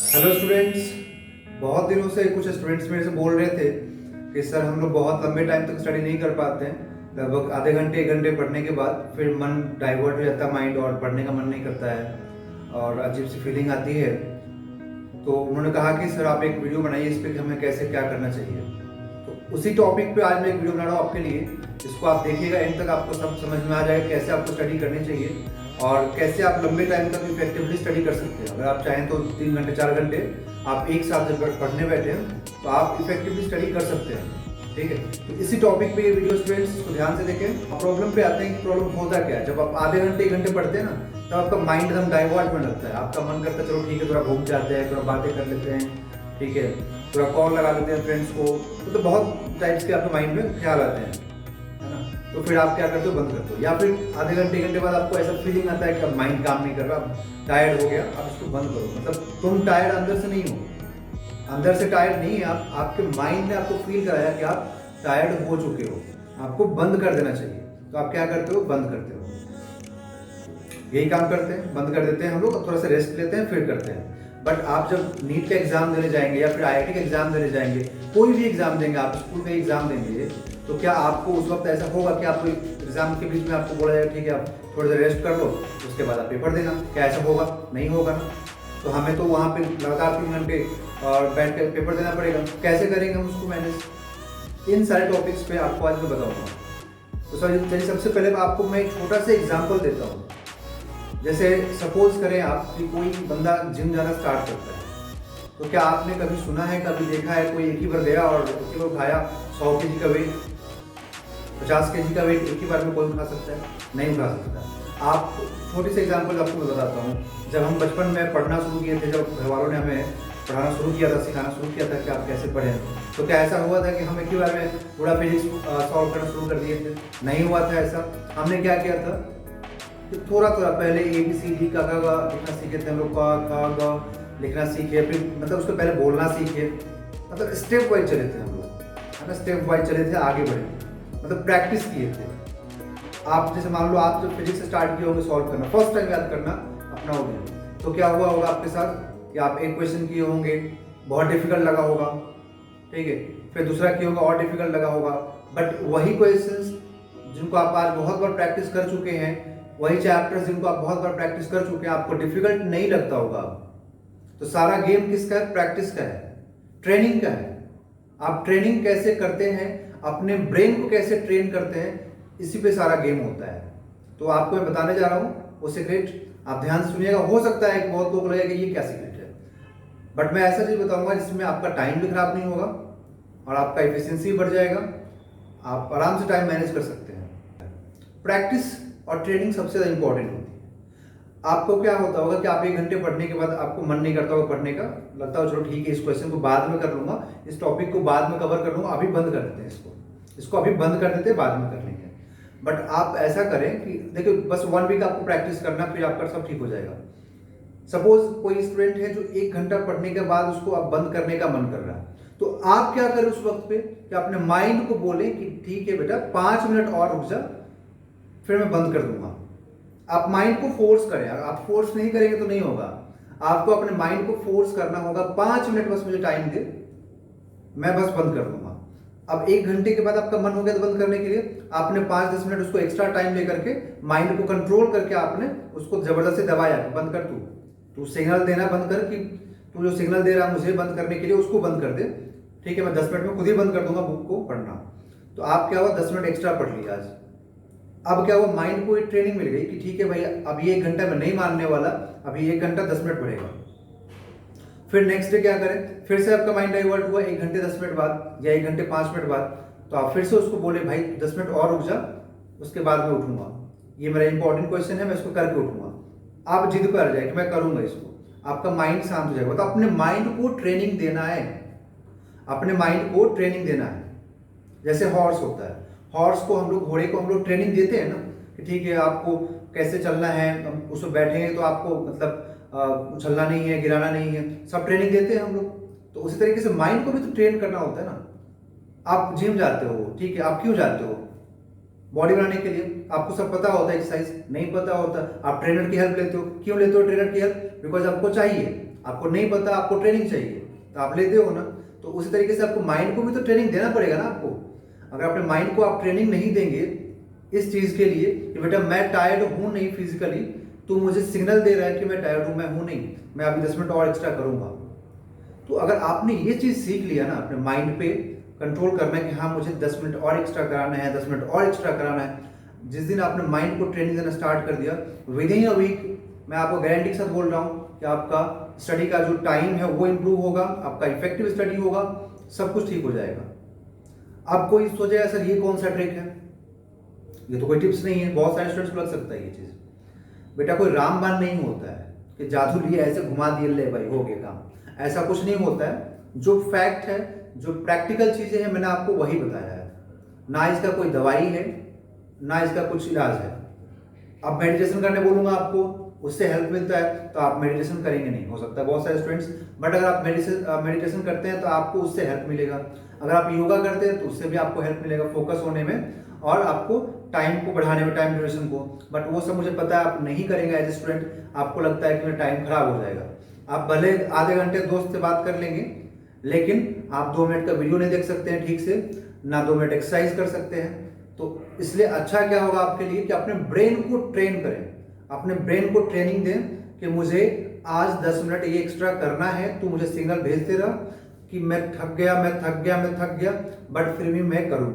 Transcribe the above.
Hello students. बहुत दिनों से कुछ स्टूडेंट्स मेरे से बोल रहे थे कि सर हम लोग बहुत लंबे टाइम तक स्टडी नहीं कर पाते हैं, लगभग आधे घंटे 1 घंटे पढ़ने के बाद फिर मन डाइवर्ट हो जाता है माइंड और पढ़ने का मन नहीं करता है और अजीब सी फीलिंग आती है। तो उन्होंने कहा कि सर आप एक वीडियो बनाइए इस पर कि हमें कैसे क्या करना चाहिए। तो उसी टॉपिक पे आज मैं एक वीडियो बना रहा हूँ आपके लिए। इसको आप देखिएगा, एंड तक आपको सब समझ में आ जाएगा कैसे आपको स्टडी करनी चाहिए और कैसे आप लंबे टाइम तक इफेक्टिवली स्टडी कर सकते हैं। अगर आप चाहें तो 3 घंटे 4 घंटे आप एक साथ जब पढ़ने बैठे हैं तो आप इफेक्टिवली स्टडी कर सकते हैं। ठीक है, तो इसी टॉपिक पे ये वीडियो स्टूडेंट्स को ध्यान से देखें। प्रॉब्लम पे आते हैं कि प्रॉब्लम होता क्या है। जब आप आधे घंटे 1 घंटे पढ़ते हैं ना, तब आपका माइंड एकदम डाइवर्ट में लगता है। आपका मन करता है चलो ठीक है थोड़ा घूम जाते हैं, थोड़ा बातें कर लेते हैं, ठीक है, थोड़ा कॉल लगा लेते हैं फ्रेंड्स को। तो बहुत टाइप्स के आपके माइंड में ख्याल आते हैं, है ना। तो फिर आप क्या करते हो, बंद करते हो। या फिर आधे घंटे 1 घंटे बाद आपको ऐसा फीलिंग आता है कि अब माइंड काम नहीं कर रहा, टायर्ड हो गया, आप इसको बंद करो। मतलब तुम टायर्ड अंदर से नहीं हो, अंदर से टायर्ड नहीं है आप, आपके माइंड ने आपको फील कराया कि आप टायर्ड हो चुके हो, आपको बंद कर देना चाहिए। तो आप क्या करते हो, बंद करते हो। यही काम करते हैं, बंद कर देते हैं हम लोग, थोड़ा सा रेस्ट लेते हैं फिर करते हैं। बट आप जब नीट का एग्जाम देने जाएंगे या फिर आईआईटी का एग्जाम देने जाएंगे, कोई भी एग्जाम देंगे, आप स्कूल का एग्जाम देंगे, तो क्या आपको उस वक्त ऐसा होगा कि आपको एग्जाम के बीच में आपको बोला जाएगा ठीक है आप थोड़ी देर रेस्ट कर लो, उसके बाद आप पेपर देना? क्या ऐसा होगा? नहीं होगा ना। तो हमें तो वहाँ पे लगातार 3 घंटे और बैठ कर पेपर देना पड़ेगा। कैसे करेंगे हम उसको मैनेज? इन सारे टॉपिक्स पे आपको आज मैं बताऊंगा। तो सर चलिए सबसे पहले आपको मैं एक छोटा सा एग्जांपल देता हूँ। जैसे सपोज करें आप कि कोई बंदा जिम जाना स्टार्ट करता है, तो क्या आपने कभी सुना है, कभी देखा है कोई एक ही बार गया और एक ही बार उठाया 100 kg का वेट, 50 kg का वेट एक ही बार में कोई उठा सकता है? नहीं उठा सकता। आप छोटी सी एग्जांपल आपको मैं बताता हूँ। जब हम बचपन में पढ़ना शुरू किए थे, जब घर वालों ने हमें पढ़ाना शुरू किया था, सिखाना शुरू किया था कि आप कैसे पढ़ें, तो क्या ऐसा हुआ था कि हम एक ही बार में पूरा फिजिक्स सॉल्व करना शुरू कर दिए थे? नहीं हुआ था ऐसा। हमने क्या किया था कि थोड़ा थोड़ा पहले ABCD का लिखना सीखे थे हम लोग, क लिखना सीखे, फिर मतलब उसको पहले बोलना सीखे, मतलब स्टेप वाइज चले थे हम लोग, है ना। स्टेप वाइज चले थे, आगे बढ़े, मतलब प्रैक्टिस किए थे। आप जैसे मान लो आप जब फिजिक्स स्टार्ट किए होंगे सॉल्व करना, फर्स्ट टाइम याद करना अपना हो गया, तो क्या हुआ होगा आपके साथ कि आप एक क्वेश्चन किए होंगे, बहुत डिफिकल्ट लगा होगा, ठीक है, फिर दूसरा किए होगा और डिफिकल्ट लगा होगा। बट वही क्वेश्चंस जिनको आप आज बहुत बार प्रैक्टिस कर चुके हैं, वही चैप्टर्स जिनको आप बहुत बार प्रैक्टिस कर चुके हैं, आपको डिफिकल्ट नहीं लगता होगा। तो सारा गेम किसका है? प्रैक्टिस का है, ट्रेनिंग का है। आप ट्रेनिंग कैसे करते हैं, अपने ब्रेन को कैसे ट्रेन करते हैं, इसी पे सारा गेम होता है। तो आपको मैं बताने जा रहा हूँ वो सीक्रेट, आप ध्यान से सुनिएगा। हो सकता है कि बहुत लोग लगेगा कि ये क्या सीक्रेट है, बट मैं ऐसा चीज बताऊंगा जिसमें आपका टाइम भी खराब नहीं होगा और आपका एफिशिएंसी बढ़ जाएगा, आप आराम से टाइम मैनेज कर सकते हैं। प्रैक्टिस और ट्रेनिंग सबसे ज़्यादा इंपॉर्टेंट होती है। आपको क्या होता होगा कि आप 1 घंटे पढ़ने के बाद आपको मन नहीं करता होगा पढ़ने का, लगता हो चलो ठीक है इस क्वेश्चन को बाद में कर लूंगा, इस टॉपिक को बाद में कवर कर लूंगा, अभी बंद कर देते हैं इसको अभी बंद कर देते हैं, बाद में कर लेंगे। बट आप ऐसा करें कि देखिए बस 1 वीक आपको प्रैक्टिस करना, फिर आपका सब ठीक हो जाएगा। सपोज कोई स्टूडेंट है जो 1 घंटा पढ़ने के बाद उसको अब बंद करने का मन कर रहा है, तो आप क्या करें उस वक्त पे कि अपने माइंड को बोले कि ठीक है बेटा 5 मिनट और रुक जा, फिर मैं बंद कर दूंगा। आप माइंड को फोर्स करें, आप फोर्स नहीं करेंगे तो नहीं होगा। आपको अपने माइंड को फोर्स करना होगा, 5 मिनट बस मुझे टाइम दे, मैं बस बंद कर दूंगा। अब 1 घंटे के बाद आपका मन हो गया तो बंद करने के लिए आपने 5-10 मिनट उसको एक्स्ट्रा टाइम लेकर के माइंड को कंट्रोल करके आपने उसको जबरदस्ती दबाया, बंद कर, तू सिग्नल देना बंद कर, कि तू जो सिग्नल दे रहा है मुझे बंद करने के लिए उसको बंद कर दे, ठीक है मैं 10 मिनट में खुद ही बंद कर दूंगा बुक को पढ़ना। तो आप क्या हुआ, 10 मिनट एक्स्ट्रा पढ़ लिया आज। अब क्या हुआ, माइंड को एक ट्रेनिंग मिल गई कि ठीक है भाई अब ये 1 घंटा मैं नहीं मानने वाला, अभी 1 घंटा 10 मिनट पढ़ेगा। फिर नेक्स्ट डे क्या करें, फिर से आपका माइंड डाइवर्ट हुआ 1 घंटे 10 मिनट बाद या 1 घंटे 5 मिनट बाद, तो आप फिर से उसको बोले भाई 10 मिनट और रुक जा, उसके बाद मैं उठूंगा, ये मेरा इंपॉर्टेंट क्वेश्चन है, मैं इसको करके उठूंगा। आप जिद पर आ जाए कि मैं करूंगा इसको, आपका माइंड शांत हो जाएगा। तो अपने माइंड को ट्रेनिंग देना है, अपने माइंड को ट्रेनिंग देना है। जैसे हॉर्स होता है, हॉर्स को हम लोग, घोड़े को हम लोग ट्रेनिंग देते हैं ना कि ठीक है आपको कैसे चलना है, उस पर बैठेंगे तो आपको मतलब उछलना नहीं है, गिराना नहीं है, सब ट्रेनिंग देते हैं हम लोग। तो उसी तरीके से माइंड को भी तो ट्रेन करना होता है ना। आप जिम जाते हो, ठीक है, आप क्यों जाते हो? बॉडी बनाने के लिए। आपको सब पता होता है, एक्सरसाइज नहीं पता होता, आप ट्रेनर की हेल्प लेते हो। क्यों लेते हो ट्रेनर की हेल्प? बिकॉज आपको चाहिए। आपको नहीं पता, आपको ट्रेनिंग चाहिए तो आप लेते हो ना। तो उसी तरीके से आपको माइंड को भी तो ट्रेनिंग देना पड़ेगा ना आपको। अगर अपने माइंड को आप ट्रेनिंग नहीं देंगे इस चीज़ के लिए कि बेटा मैं टायर्ड हूँ नहीं फिजिकली, तो मुझे सिग्नल दे रहा है कि मैं टायर्ड हूँ, मैं हूँ नहीं, मैं अभी 10 मिनट और एक्स्ट्रा करूँगा। तो अगर आपने ये चीज़ सीख लिया ना, अपने माइंड पे कंट्रोल करना है कि हाँ मुझे 10 मिनट और एक्स्ट्रा कराना है, 10 मिनट और एक्स्ट्रा कराना है, जिस दिन आपने माइंड को ट्रेनिंग देना स्टार्ट कर दिया, विद इन अ वीक मैं आपको गारंटी के साथ बोल रहा हूँ कि आपका स्टडी का जो टाइम है वो इम्प्रूव होगा, आपका इफेक्टिव स्टडी होगा, सब कुछ ठीक हो जाएगा। अब कोई सोचेगा सर ये कौन सा ट्रिक है, ये तो कोई टिप्स नहीं है। बहुत सारे स्टूडेंट्स को लग सकता है ये चीज़, बेटा कोई रामबाण नहीं होता है कि जादू लिए ऐसे घुमा दिए ले भाई हो गया काम, ऐसा कुछ नहीं होता है। जो फैक्ट है, जो प्रैक्टिकल चीज़ें हैं, मैंने आपको वही बताया है। ना इसका कोई दवाई है, ना इसका कुछ इलाज है। अब मेडिटेशन करने बोलूँगा आपको, उससे हेल्प मिलता है तो आप मेडिटेशन करेंगे नहीं, हो सकता है बहुत सारे स्टूडेंट्स, बट अगर आप मेडिटेशन करते हैं तो आपको उससे हेल्प मिलेगा। अगर आप योगा करते हैं तो उससे भी आपको हेल्प मिलेगा फोकस होने में और आपको टाइम को बढ़ाने में, टाइम ड्यूरेशन को। बट वो सब मुझे पता है आप नहीं करेंगे एज ए स्टूडेंट, आपको लगता है कि मेरा टाइम खराब हो जाएगा। आप भले आधे घंटे दोस्त से बात कर लेंगे, लेकिन आप 2 मिनट का वीडियो नहीं देख सकते हैं ठीक से, ना 2 मिनट एक्सरसाइज कर सकते हैं। तो इसलिए अच्छा क्या होगा आपके लिए कि अपने ब्रेन को ट्रेन करें, अपने ब्रेन को ट्रेनिंग दें कि मुझे आज 10 मिनट ये एक्स्ट्रा करना है, तो मुझे सिग्नल भेजते रहा कि मैं थक गया, मैं थक गया, मैं थक गया, बट फिर भी मैं करूँ।